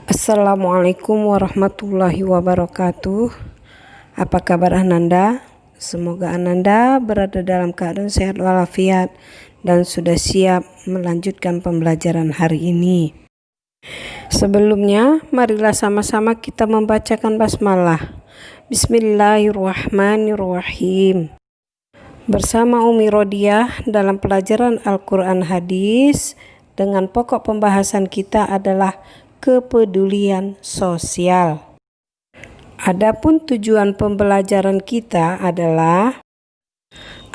Assalamualaikum warahmatullahi wabarakatuh. Apa kabar Ananda? Semoga Ananda berada dalam keadaan sehat walafiat dan sudah siap melanjutkan pembelajaran hari ini. Sebelumnya, marilah sama-sama kita membacakan basmalah. Bismillahirrahmanirrahim. Bersama Umi Rodiah dalam pelajaran Al-Quran Hadis dengan pokok pembahasan kita adalah kepedulian sosial. Adapun tujuan pembelajaran kita adalah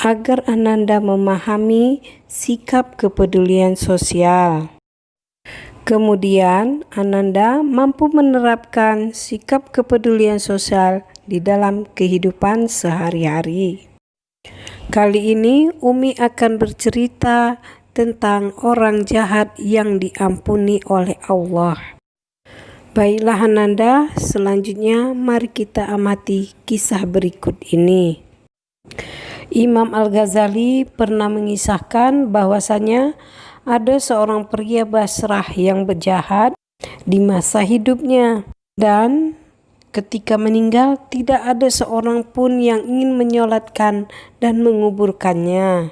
agar Ananda memahami sikap kepedulian sosial. Kemudian Ananda mampu menerapkan sikap kepedulian sosial di dalam kehidupan sehari-hari. Kali ini Umi akan bercerita tentang orang jahat yang diampuni oleh Allah. Baiklah Ananda, selanjutnya mari kita amati kisah berikut ini. Imam Al-Ghazali pernah mengisahkan bahwasanya ada seorang pria Basrah yang berjahat di masa hidupnya, dan ketika meninggal tidak ada seorang pun yang ingin menyolatkan dan menguburkannya.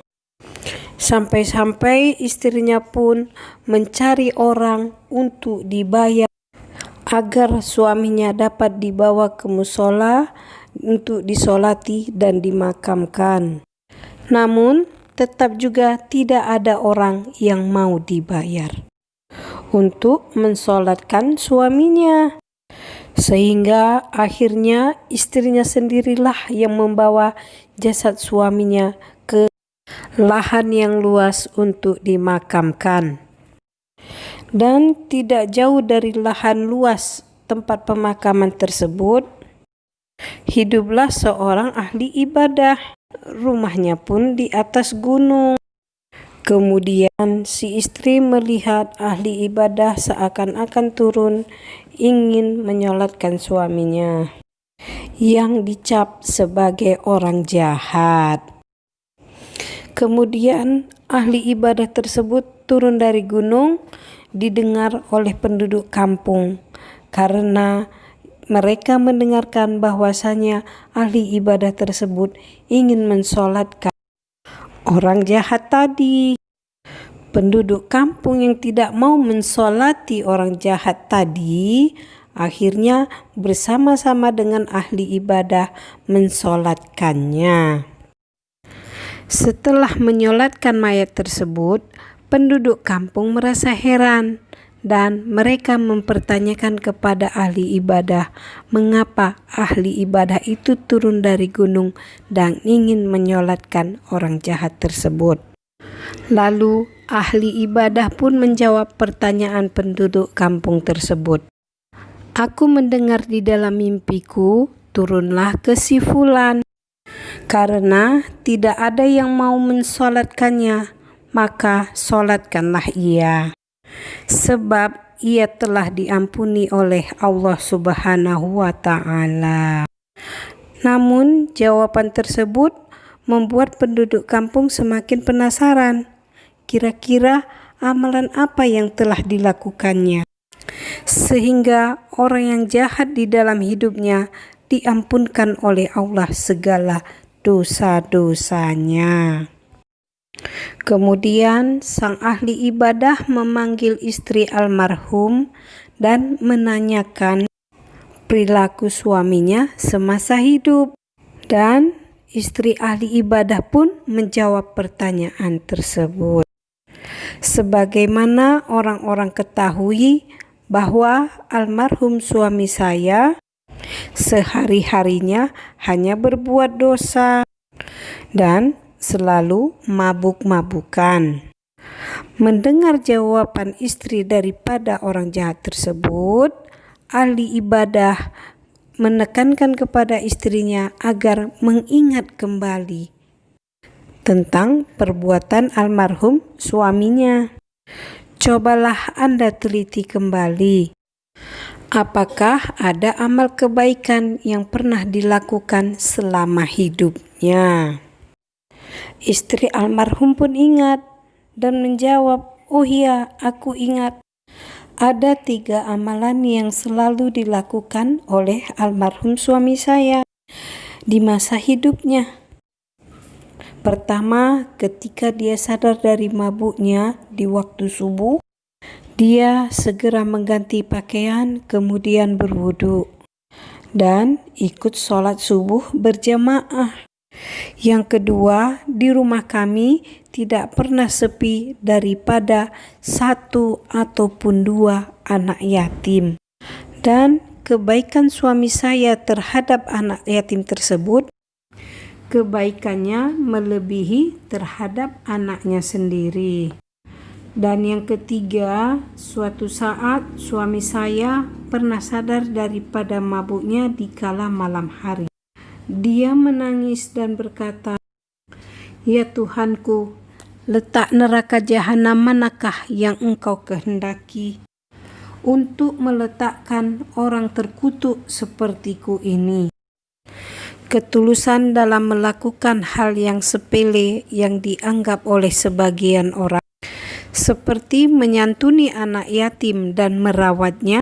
Sampai-sampai istrinya pun mencari orang untuk dibayar agar suaminya dapat dibawa ke musola untuk disolati dan dimakamkan. Namun tetap juga tidak ada orang yang mau dibayar untuk mensolatkan suaminya. Sehingga akhirnya istrinya sendirilah yang membawa jasad suaminya ke lahan yang luas untuk dimakamkan. Dan tidak jauh dari lahan luas tempat pemakaman tersebut, hiduplah seorang ahli ibadah. Rumahnya pun di atas gunung. Kemudian si istri melihat ahli ibadah seakan-akan turun ingin menyolatkan suaminya yang dicap sebagai orang jahat. Kemudian ahli ibadah tersebut turun dari gunung, didengar oleh penduduk kampung karena mereka mendengarkan bahwasanya ahli ibadah tersebut ingin mensolatkan orang jahat tadi. Penduduk kampung yang tidak mau mensolati orang jahat tadi akhirnya bersama-sama dengan ahli ibadah mensolatkannya. Setelah menyolatkan mayat tersebut, penduduk kampung merasa heran dan mereka mempertanyakan kepada ahli ibadah mengapa ahli ibadah itu turun dari gunung dan ingin menyolatkan orang jahat tersebut. Lalu ahli ibadah pun menjawab pertanyaan penduduk kampung tersebut. Aku mendengar di dalam mimpiku, turunlah ke si fulan. Karena tidak ada yang mau mensolatkannya, maka solatkanlah ia. Sebab ia telah diampuni oleh Allah Subhanahu wa Ta'ala. Namun jawaban tersebut membuat penduduk kampung semakin penasaran. Kira-kira amalan apa yang telah dilakukannya sehingga orang yang jahat di dalam hidupnya diampunkan oleh Allah segala dosa-dosanya. Kemudian sang ahli ibadah memanggil istri almarhum dan menanyakan perilaku suaminya semasa hidup. Dan istri ahli ibadah pun menjawab pertanyaan tersebut. Sebagaimana orang-orang ketahui bahwa almarhum suami saya sehari-harinya hanya berbuat dosa dan selalu mabuk-mabukan. Mendengar jawaban istri daripada orang jahat tersebut, ahli ibadah menekankan kepada istrinya agar mengingat kembali tentang perbuatan almarhum suaminya. Cobalah Anda teliti kembali. Apakah ada amal kebaikan yang pernah dilakukan selama hidupnya? Istri almarhum pun ingat dan menjawab, "Oh iya, aku ingat. Ada 3 amalan yang selalu dilakukan oleh almarhum suami saya di masa hidupnya. Pertama, ketika dia sadar dari mabuknya di waktu subuh, dia segera mengganti pakaian, kemudian berwudu dan ikut sholat subuh berjamaah. Yang kedua, di rumah kami tidak pernah sepi daripada 1 ataupun 2 anak yatim. Dan kebaikan suami saya terhadap anak yatim tersebut, kebaikannya melebihi terhadap anaknya sendiri. Dan yang ketiga, suatu saat suami saya pernah sadar daripada mabuknya di kala malam hari. Dia menangis dan berkata, "Ya Tuhanku, letak neraka jahanam manakah yang Engkau kehendaki untuk meletakkan orang terkutuk sepertiku ini?" Ketulusan dalam melakukan hal yang sepele yang dianggap oleh sebagian orang, seperti menyantuni anak yatim dan merawatnya,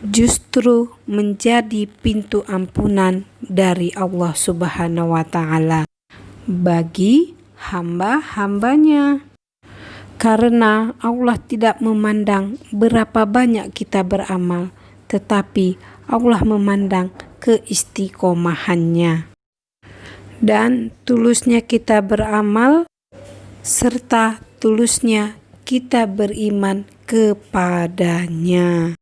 justru menjadi pintu ampunan dari Allah Subhanahu wa Ta'ala bagi hamba-hambanya. Karena Allah tidak memandang berapa banyak kita beramal, tetapi Allah memandang keistiqomahannya dan tulusnya kita beramal serta tulusnya kita beriman kepadanya.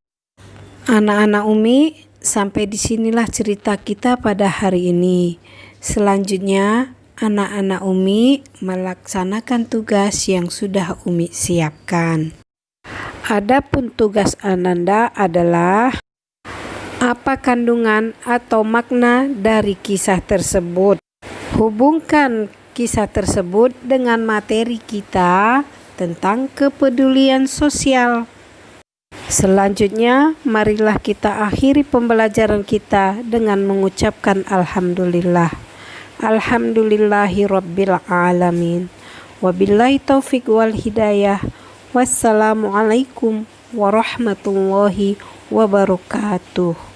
Anak-anak Umi, sampai disinilah cerita kita pada hari ini. Selanjutnya anak-anak Umi melaksanakan tugas yang sudah Umi siapkan. Adapun tugas Ananda adalah apa kandungan atau makna dari kisah tersebut. Hubungkan kisah tersebut dengan materi kita tentang kepedulian sosial. Selanjutnya, marilah kita akhiri pembelajaran kita dengan mengucapkan Alhamdulillah. Alhamdulillahirabbil alamin. Wabillahi taufik wal hidayah. Wassalamualaikum warahmatullahi wabarakatuh.